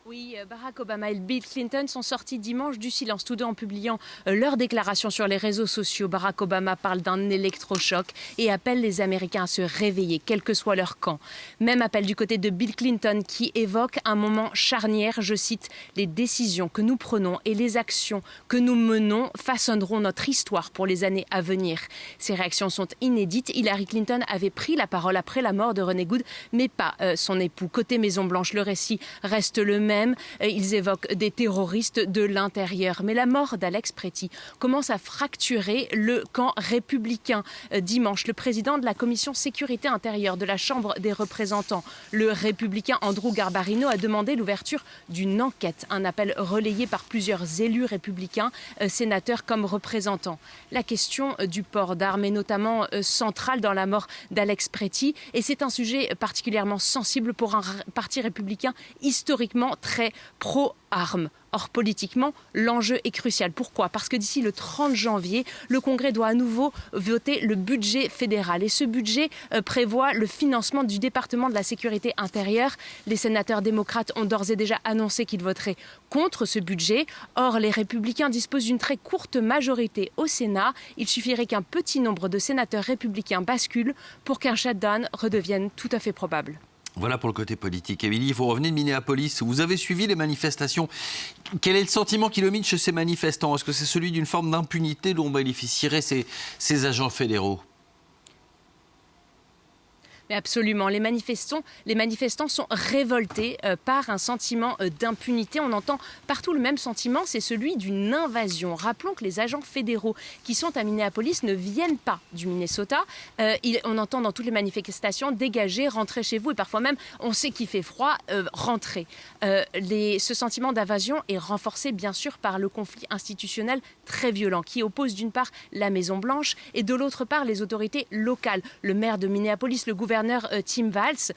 Oui, Barack Obama et Bill Clinton sont sortis dimanche du silence, tous deux en publiant leur déclaration sur les réseaux sociaux. Barack Obama parle d'un électrochoc et appelle les Américains à se réveiller, quel que soit leur camp. Même appel du côté de Bill Clinton qui évoque un moment charnière, je cite, les décisions que nous prenons et les actions que nous menons façonneront notre histoire pour les années à venir. Ces réactions sont inédites. Hillary Clinton avait pris la parole après la mort de René Good, mais pas son époux. Côté Maison-Blanche, le récit reste le même. Ils évoquent des terroristes de l'intérieur. Mais la mort d'Alex Pretty commence à fracturer le camp républicain. Dimanche, le président de la commission sécurité intérieure de la Chambre des représentants, le républicain Andrew Garbarino, a demandé l'ouverture d'une enquête. Un appel relayé par plusieurs élus républicains, sénateurs comme représentants. La question du port d'armes est notamment centrale dans la mort d'Alex Pretty. Et c'est un sujet particulièrement sensible pour un parti républicain historiquement très pro-armes. Or, politiquement, l'enjeu est crucial. Pourquoi? Parce que d'ici le 30 janvier, le Congrès doit à nouveau voter le budget fédéral. Et ce budget prévoit le financement du département de la sécurité intérieure. Les sénateurs démocrates ont d'ores et déjà annoncé qu'ils voteraient contre ce budget. Or, les républicains disposent d'une très courte majorité au Sénat. Il suffirait qu'un petit nombre de sénateurs républicains basculent pour qu'un shutdown redevienne tout à fait probable. Voilà pour le côté politique. Émilie, vous revenez de Minneapolis. Vous avez suivi les manifestations. Quel est le sentiment qui domine chez ces manifestants? Est-ce que c'est celui d'une forme d'impunité dont bénéficieraient ces agents fédéraux? Mais absolument. Les manifestants sont révoltés par un sentiment d'impunité. On entend partout le même sentiment, c'est celui d'une invasion. Rappelons que les agents fédéraux qui sont à Minneapolis ne viennent pas du Minnesota. On entend dans toutes les manifestations dégager, rentrer chez vous et parfois même, on sait qu'il fait froid, rentrer. Ce sentiment d'invasion est renforcé bien sûr par le conflit institutionnel très violent qui oppose d'une part la Maison-Blanche et de l'autre part les autorités locales. Le maire de Minneapolis, le gouverneur Tim Walz.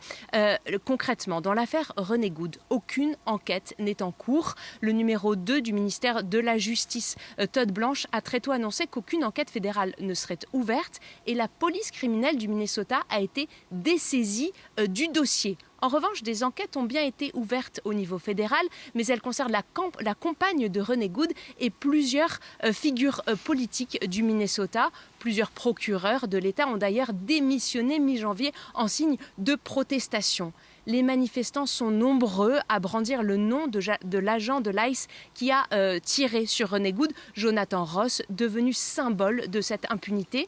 Concrètement, dans l'affaire René Good, aucune enquête n'est en cours. Le numéro 2 du ministère de la Justice, Todd Blanche, a très tôt annoncé qu'aucune enquête fédérale ne serait ouverte et la police criminelle du Minnesota a été dessaisie du dossier. En revanche, des enquêtes ont bien été ouvertes au niveau fédéral, mais elles concernent la compagne de René Good et plusieurs figures politiques du Minnesota. Plusieurs procureurs de l'État ont d'ailleurs démissionné mi-janvier en signe de protestation. Les manifestants sont nombreux à brandir le nom de l'agent de l'ICE qui a tiré sur René Good, Jonathan Ross, devenu symbole de cette impunité.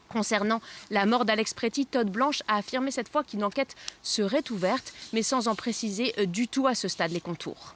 Concernant la mort d'Alex Pretty, Todd Blanche a affirmé cette fois qu'une enquête serait ouverte, mais sans en préciser du tout à ce stade les contours.